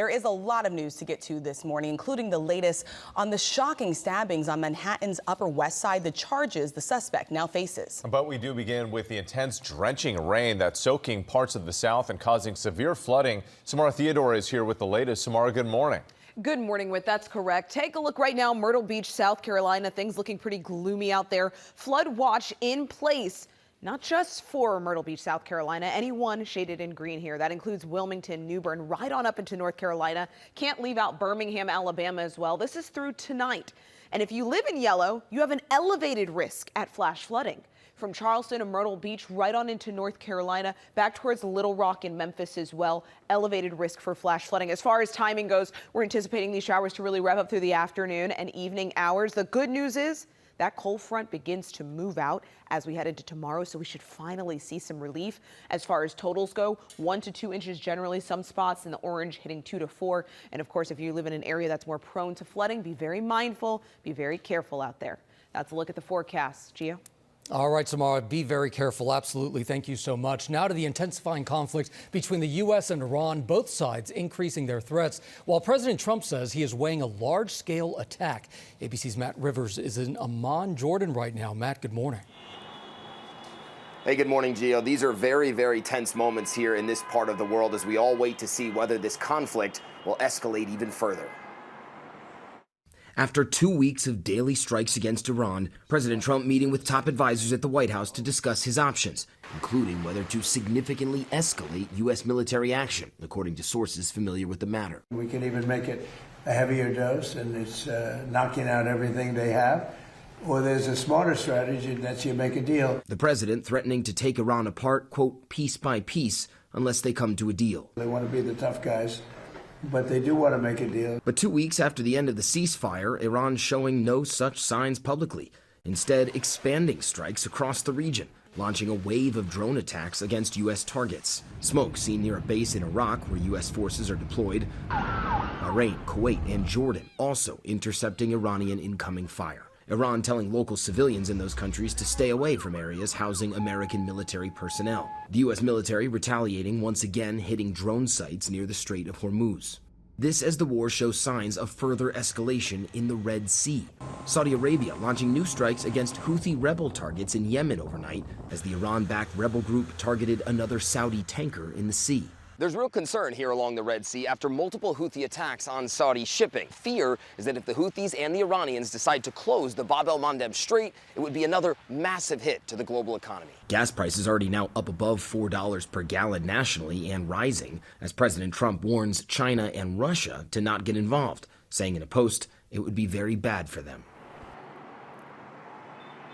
There is a lot of news to get to this morning, including the latest on the shocking stabbings on Manhattan's Upper West Side, the charges the suspect now faces. But we do begin with the intense drenching rain that's soaking parts of the South and causing severe flooding. Samara Theodore is here with the latest. Samara, good morning. Good morning, Whit. That's correct. Take a look right now, Myrtle Beach, South Carolina. Things looking pretty gloomy out there. Flood watch in place. Not just for Myrtle Beach, South Carolina, anyone shaded in green here. That includes Wilmington, New Bern, right on up into North Carolina. Can't leave out Birmingham, Alabama as well. This is through tonight. And if you live in yellow, you have an elevated risk at flash flooding. From Charleston and Myrtle Beach right on into North Carolina, back towards Little Rock and Memphis as well. Elevated risk for flash flooding. As far as timing goes, we're anticipating these showers to really rev up through the afternoon and evening hours. The good news is that cold front begins to move out as we head into tomorrow, so we should finally see some relief. As far as totals go, 1 to 2 inches generally, some spots in the orange hitting 2 to 4. And of course, if you live in an area that's more prone to flooding, be very mindful, be very careful out there. That's a look at the forecast. Gio? All right, Samara, be very careful. Absolutely. Thank you so much. Now to the intensifying conflict between the U.S. and Iran, both sides increasing their threats, while President Trump says he is weighing a large-scale attack. ABC's Matt Rivers is in Amman, Jordan right now. Matt, good morning. Hey, good morning, Gio. These are very, very tense moments here in this part of the world as we all wait to see whether this conflict will escalate even further. After 2 weeks of daily strikes against Iran, President Trump meeting with top advisors at the White House to discuss his options, including whether to significantly escalate U.S. military action, according to sources familiar with the matter. We can even make it a heavier dose, and it's knocking out everything they have. Or there's a smarter strategy, and that's you make a deal. The president threatening to take Iran apart, quote, piece by piece, unless they come to a deal. They want to be the tough guys, but they do want to make a deal. But 2 weeks after the end of the ceasefire, Iran showing no such signs publicly, instead expanding strikes across the region, launching a wave of drone attacks against U.S. targets. Smoke seen near a base in Iraq where U.S. forces are deployed. Bahrain, Kuwait, and Jordan also intercepting Iranian incoming fire. Iran telling local civilians in those countries to stay away from areas housing American military personnel. The U.S. military retaliating, once again hitting drone sites near the Strait of Hormuz. This as the war shows signs of further escalation in the Red Sea. Saudi Arabia launching new strikes against Houthi rebel targets in Yemen overnight as the Iran-backed rebel group targeted another Saudi tanker in the sea. There's real concern here along the Red Sea after multiple Houthi attacks on Saudi shipping. Fear is that if the Houthis and the Iranians decide to close the Bab el-Mandeb Strait, it would be another massive hit to the global economy. Gas prices already now up above $4 per gallon nationally and rising as President Trump warns China and Russia to not get involved, saying in a post it would be very bad for them.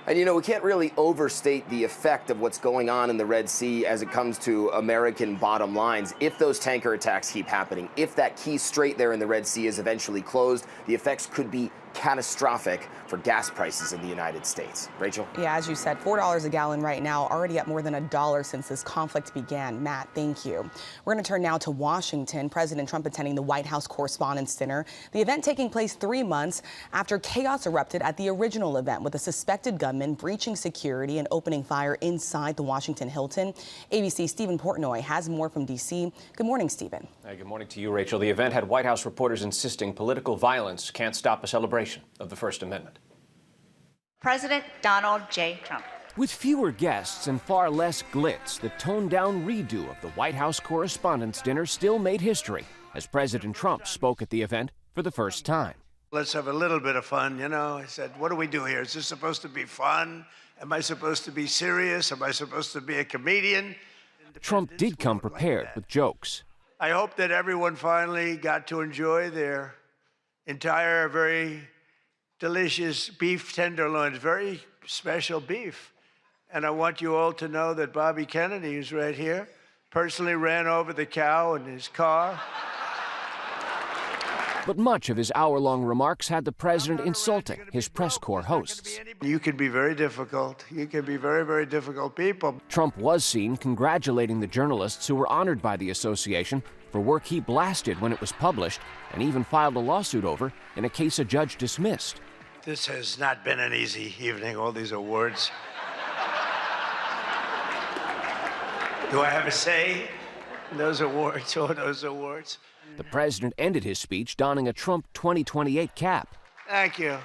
And, you know, we can't really overstate the effect of what's going on in the Red Sea as it comes to American bottom lines. If those tanker attacks keep happening, if that key strait there in the Red Sea is eventually closed, the effects could be catastrophic for gas prices in the United States. Rachel? Yeah, as you said, $4 a gallon right now, already up more than $1 since this conflict began. Matt, thank you. We're going to turn now to Washington. President Trump attending the White House Correspondents' Dinner. The event taking place 3 months after chaos erupted at the original event with a suspected gunman breaching security and opening fire inside the Washington Hilton. ABC's Stephen Portnoy has more from D.C. Good morning, Stephen. Hey, good morning to you, Rachel. The event had White House reporters insisting political violence can't stop a celebration of the First Amendment. President Donald J. Trump. With fewer guests and far less glitz, the toned-down redo of the White House Correspondents' Dinner still made history as President Trump spoke at the event for the first time. Let's have a little bit of fun, you know. I said, what do we do here? Is this supposed to be fun? Am I supposed to be serious? Am I supposed to be a comedian? Trump did come prepared with jokes. I hope that everyone finally got to enjoy their entire, very delicious beef tenderloins, very special beef. And I want you all to know that Bobby Kennedy, who's right here, personally ran over the cow in his car. But much of his hour-long remarks had the president insulting his press corps hosts. You can be very difficult. You can be very, very difficult people. Trump was seen congratulating the journalists who were honored by the association for work he blasted when it was published and even filed a lawsuit over in a case a judge dismissed. This has not been an easy evening, all these awards. Do I have a say? Those awards, oh, those awards. The president ended his speech donning a Trump 2028 cap. Thank you.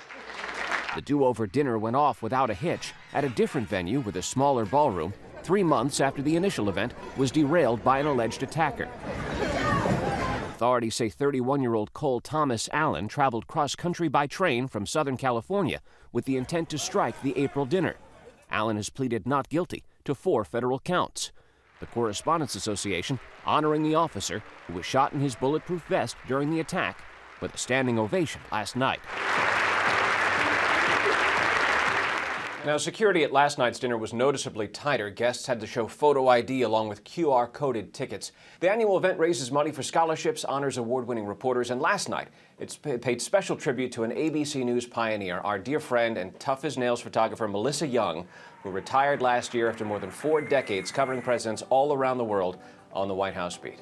The do-over dinner went off without a hitch at a different venue with a smaller ballroom 3 months after the initial event was derailed by an alleged attacker. Authorities say 31-year-old Cole Thomas Allen traveled cross-country by train from Southern California with the intent to strike the April dinner. Allen has pleaded not guilty to 4 federal counts. The Correspondents Association honoring the officer who was shot in his bulletproof vest during the attack with a standing ovation last night. Now, security at last night's dinner was noticeably tighter. Guests had to show photo ID along with QR-coded tickets. The annual event raises money for scholarships, honors award-winning reporters, and last night it paid special tribute to an ABC News pioneer, our dear friend and tough-as-nails photographer Melissa Young, who retired last year after more than 4 decades covering presidents all around the world on the White House beat.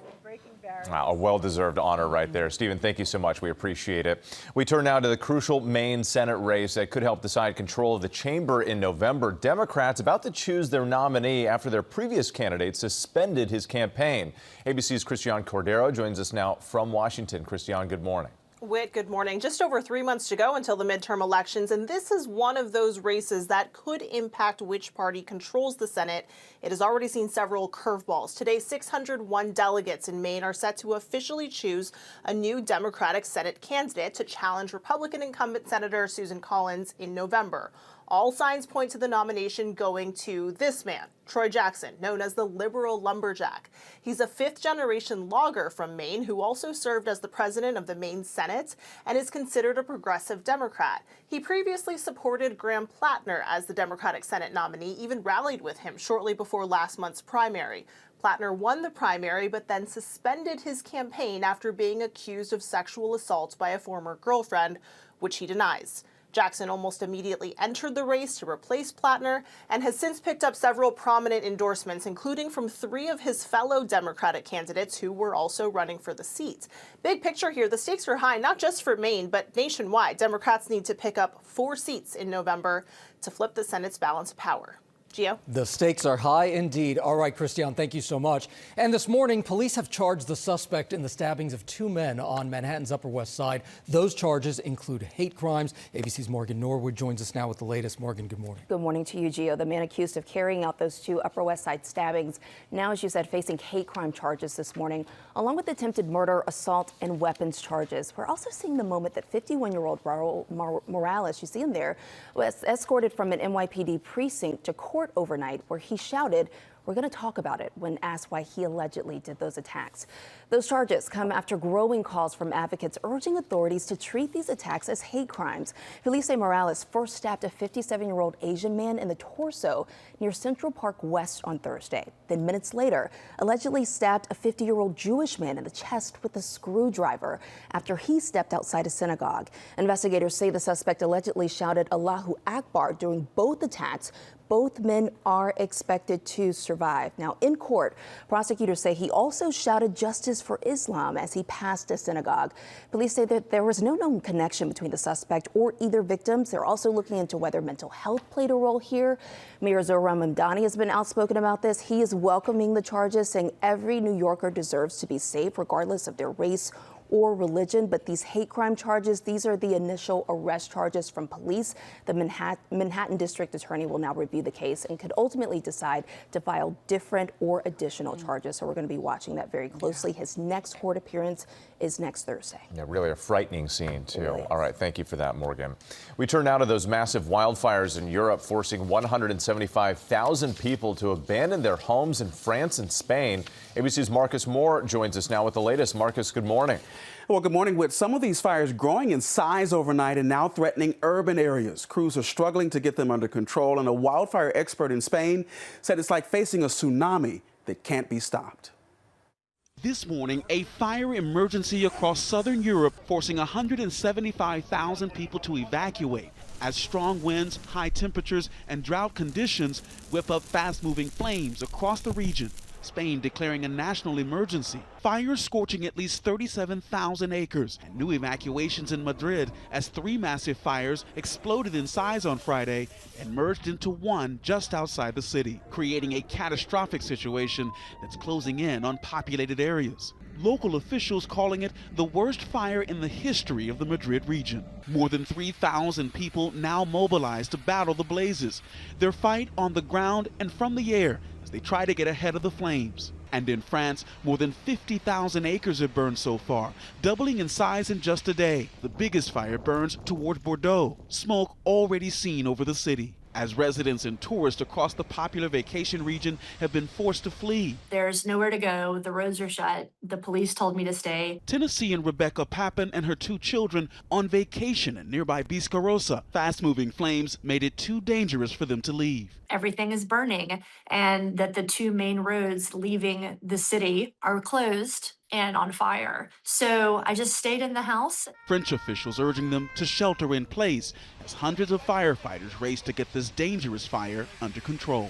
Wow, a well-deserved honor right there. Stephen, thank you so much. We appreciate it. We turn now to the crucial Maine Senate race that could help decide control of the chamber in November. Democrats about to choose their nominee after their previous candidate suspended his campaign. ABC's Christiane Cordero joins us now from Washington. Christiane, good morning. Whit, good morning. Just over 3 months to go until the midterm elections, and this is one of those races that could impact which party controls the Senate. It has already seen several curveballs. Today, 601 delegates in Maine are set to officially choose a new Democratic Senate candidate to challenge Republican incumbent Senator Susan Collins in November. All signs point to the nomination going to this man, Troy Jackson, known as the liberal lumberjack. He's a 5th-generation logger from Maine who also served as the president of the Maine Senate and is considered a progressive Democrat. He previously supported Graham Plattner as the Democratic Senate nominee, even rallied with him shortly before last month's primary. Plattner won the primary, but then suspended his campaign after being accused of sexual assault by a former girlfriend, which he denies. Jackson almost immediately entered the race to replace Plattner and has since picked up several prominent endorsements, including from 3 of his fellow Democratic candidates who were also running for the seat. Big picture here, the stakes are high, not just for Maine, but nationwide. Democrats need to pick up 4 seats in November to flip the Senate's balance of power. Gio? The stakes are high indeed. All right, Christiane, thank you so much. And this morning, police have charged the suspect in the stabbings of 2 men on Manhattan's Upper West Side. Those charges include hate crimes. ABC's Morgan Norwood joins us now with the latest. Morgan, good morning. Good morning to you, Gio. The man accused of carrying out those 2 Upper West Side stabbings, now, as you said, facing hate crime charges this morning, along with attempted murder, assault, and weapons charges. We're also seeing the moment that 51-year-old Raul Morales, you see him there, was escorted from an NYPD precinct to court overnight, where he shouted, "We're going to talk about it," when asked why he allegedly did those attacks. Those charges come after growing calls from advocates urging authorities to treat these attacks as hate crimes. Police say Morales first stabbed a 57-year-old Asian man in the torso near Central Park West on Thursday. Then minutes later, allegedly stabbed a 50-year-old Jewish man in the chest with a screwdriver after he stepped outside a synagogue. Investigators say the suspect allegedly shouted Allahu Akbar during both attacks. Both men are expected to survive. Now, in court, prosecutors say he also shouted justice for Islam as he passed a synagogue. Police say that there was no known connection between the suspect or either victims. They're also looking into whether mental health played a role here. Mayor Zohran Mamdani has been outspoken about this. He is welcoming the charges, saying every New Yorker deserves to be safe regardless of their race or religion. But these hate crime charges, these are the initial arrest charges from police. The Manhattan District Attorney will now review the case and could ultimately decide to file different or additional charges. So we're going to be watching that very closely. His next court appearance is next Thursday. Yeah, really a frightening scene, too. Really. All right, thank you for that, Morgan. We turn now to those massive wildfires in Europe, forcing 175,000 people to abandon their homes in France and Spain. ABC's Marcus Moore joins us now with the latest. Marcus, good morning. Well, good morning. With some of these fires growing in size overnight and now threatening urban areas, crews are struggling to get them under control. And a wildfire expert in Spain said it's like facing a tsunami that can't be stopped. This morning, a fire emergency across southern Europe, forcing 175,000 people to evacuate as strong winds, high temperatures, and drought conditions whip up fast-moving flames across the region. Spain declaring a national emergency. Fires scorching at least 37,000 acres, and new evacuations in Madrid as 3 massive fires exploded in size on Friday and merged into one just outside the city, creating a catastrophic situation that's closing in on populated areas. Local officials calling it the worst fire in the history of the Madrid region. More than 3,000 people now mobilized to battle the blazes. Their fight on the ground and from the air as they try to get ahead of the flames. And in France, more than 50,000 acres have burned so far, doubling in size in just a day. The biggest fire burns toward Bordeaux, smoke already seen over the city, as residents and tourists across the popular vacation region have been forced to flee. There's nowhere to go. The roads are shut. The police told me to stay. Tennessean Rebecca Papin and her 2 children on vacation in nearby Biscarrosa. Fast-moving flames made it too dangerous for them to leave. Everything is burning, and that the 2 main roads leaving the city are closed and on fire. So I just stayed in the house. French officials urging them to shelter in place as hundreds of firefighters race to get this dangerous fire under control.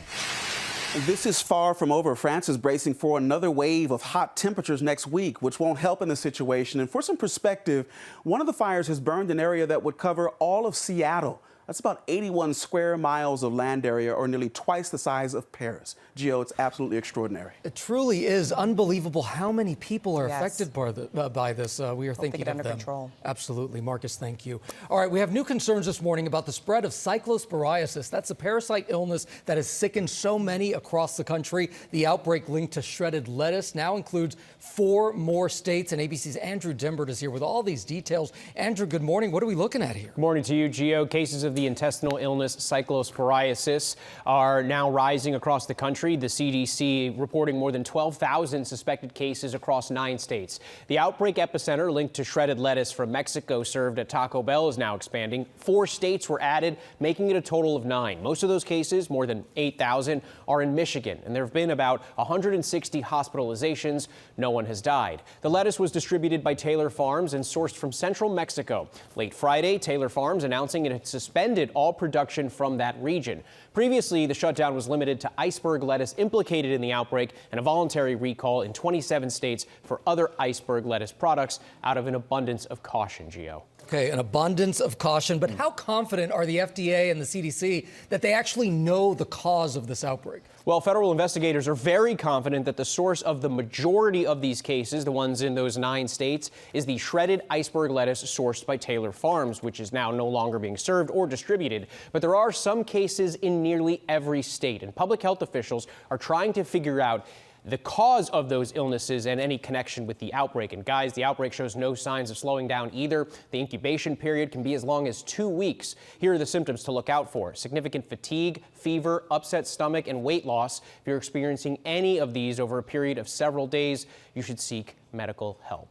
This is far from over. France is bracing for another wave of hot temperatures next week, which won't help in the situation. And for some perspective, one of the fires has burned an area that would cover all of Seattle. That's about 81 square miles of land area, or nearly twice the size of Paris. Gio, it's absolutely extraordinary. It truly is unbelievable how many people are affected by this. We are thinking of them. Under control. Absolutely. Marcus, thank you. All right, we have new concerns this morning about the spread of cyclosporiasis. That's a parasite illness that has sickened so many across the country. The outbreak linked to shredded lettuce now includes 4 more states, and ABC's Andrew Dimbert is here with all these details. Andrew, good morning. What are we looking at here? Good morning to you, Gio. Cases of the intestinal illness cyclosporiasis are now rising across the country. The CDC reporting more than 12,000 suspected cases across 9 states. The outbreak epicenter linked to shredded lettuce from Mexico served at Taco Bell is now expanding. 4 states were added, making it a total of 9. Most of those cases, more than 8,000, are in Michigan, and there have been about 160 hospitalizations. No one has died. The lettuce was distributed by Taylor Farms and sourced from central Mexico. Late Friday, Taylor Farms announcing it had suspended all production from that region. Previously, the shutdown was limited to iceberg lettuce implicated in the outbreak and a voluntary recall in 27 states for other iceberg lettuce products out of an abundance of caution, Gio. Okay, an abundance of caution. But how confident are the FDA and the CDC that they actually know the cause of this outbreak? Well, federal investigators are very confident that the source of the majority of these cases, the ones in those 9 states, is the shredded iceberg lettuce sourced by Taylor Farms, which is now no longer being served or distributed. But there are some cases in nearly every state, and public health officials are trying to figure out the cause of those illnesses and any connection with the outbreak. And guys, the outbreak shows no signs of slowing down either. The incubation period can be as long as 2 weeks. Here are the symptoms to look out for: significant fatigue, fever, upset stomach, and weight loss. If you're experiencing any of these over a period of several days, you should seek medical help.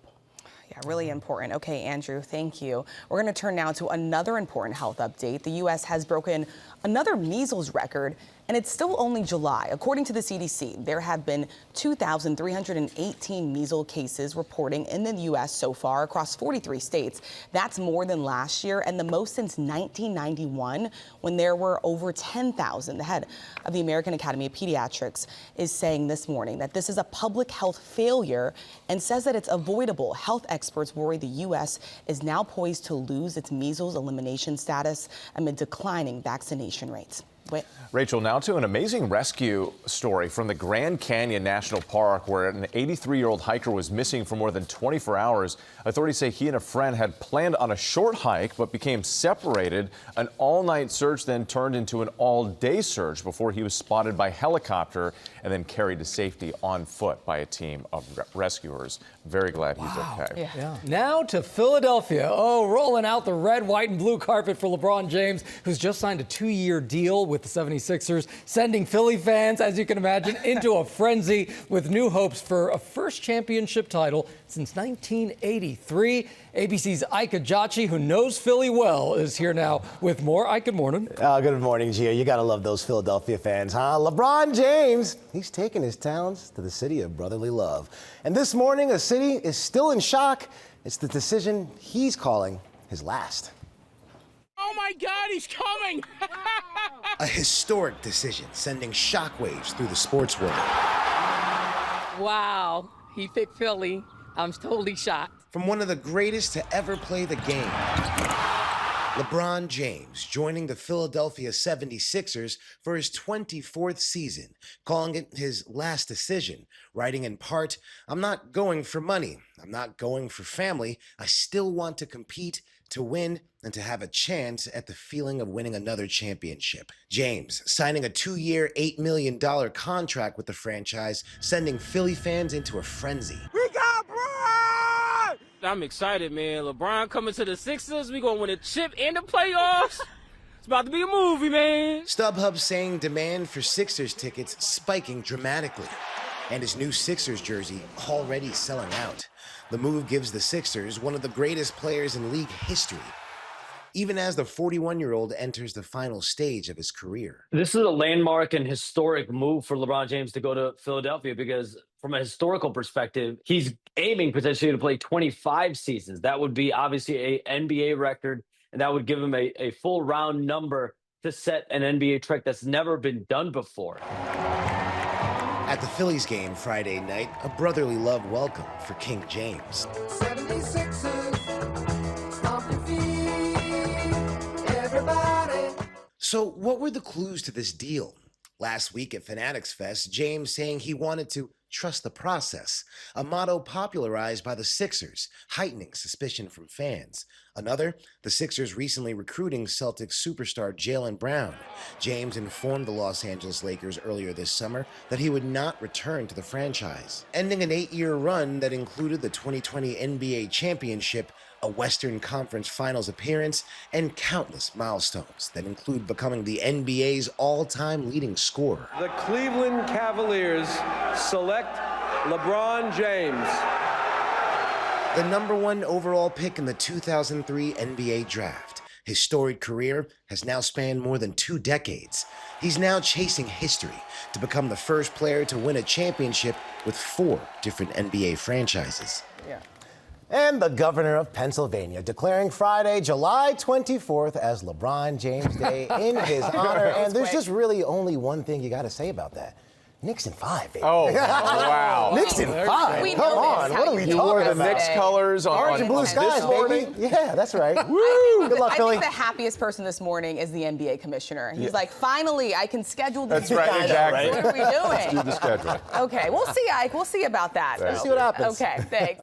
Yeah, really important. Okay, Andrew, thank you. We're going to turn now to another important health update. The U.S. has broken another measles record, and it's still only July. According to the CDC, there have been 2,318 measles cases reporting in the U.S. so far across 43 states. That's more than last year and the most since 1991, when there were over 10,000. The head of the American Academy of Pediatrics is saying this morning that this is a public health failure and says that it's avoidable. Health experts worry the U.S. is now poised to lose its measles elimination status amid declining vaccination rates. Rachel, now to an amazing rescue story from the Grand Canyon National Park, where an 83-year-old hiker was missing for more than 24 hours. Authorities say he and a friend had planned on a short hike but became separated. An all-night search then turned into an all-day search before he was spotted by helicopter and then carried to safety on foot by a team of rescuers. Very glad he's okay. Yeah. Now to Philadelphia. Oh, rolling out the red, white, and blue carpet for LeBron James, who's just signed a 2-year deal with the 76ers, sending Philly fans, as you can imagine, into a frenzy with new hopes for a first championship title since 1983. ABC's Ike Ejiochi, who knows Philly well, is here now with more. Ike, good morning. Good morning, Gio. You got to love those Philadelphia fans, huh? LeBron James, he's taking his talents to the city of brotherly love. And this morning, the city is still in shock. It's the decision he's calling his last. Oh my God, he's coming! A historic decision sending shockwaves through the sports world. Wow, he picked Philly. I'm totally shocked. From one of the greatest to ever play the game, LeBron James joining the Philadelphia 76ers for his 24th season, calling it his last decision, writing in part, "I'm not going for money. I'm not going for family. I still want to compete, to win, and to have a chance at the feeling of winning another championship." James signing a 2-year, $8 million contract with the franchise, sending Philly fans into a frenzy. We got Bron! I'm excited, man. LeBron coming to the Sixers. We gonna win a chip in the playoffs. It's about to be a movie, man. StubHub saying demand for Sixers tickets spiking dramatically, and his new Sixers jersey already selling out. The move gives the Sixers one of the greatest players in league history, even as the 41-year-old enters the final stage of his career. This is a landmark and historic move for LeBron James to go to Philadelphia because from a historical perspective, he's aiming potentially to play 25 seasons. That would be obviously an NBA record, and that would give him a full round number to set an NBA trick that's never been done before. At the Phillies game Friday night, a brotherly love welcome for King James. 76ers, stomp your feet, everybody. So what were the clues to this deal? Last week at Fanatics Fest, James saying he wanted to trust the process, a motto popularized by the Sixers, heightening suspicion from fans. Another, the Sixers recently recruiting Celtics superstar Jaylen Brown. James informed the Los Angeles Lakers earlier this summer that he would not return to the franchise, ending an 8-year run that included the 2020 NBA championship, a Western Conference Finals appearance, and countless milestones that include becoming the NBA's all-time leading scorer. The Cleveland Cavaliers select LeBron James, the #1 overall pick in the 2003 NBA draft. His storied career has now spanned more than 2 decades. He's now chasing history to become the first player to win a championship with 4 different NBA franchises. Yeah. And the governor of Pennsylvania declaring Friday, July 24th as LeBron James Day in his honor. And there's just really only one thing you got to say about that. Knicks in 5, baby. Oh, wow. Knicks in 5. We Come know on. this. What are we You talking wore the about? Knicks colors on Orange and blue skies, this baby. morning? Yeah, that's right. Woo! Good luck, I Philly. think the happiest person this morning is the NBA commissioner. He's like, finally, I can schedule these That's right, guys. exactly. What are we doing? Let's do the schedule. Okay, we'll see, Ike. We'll see about that. Let's see what happens. Okay, thanks.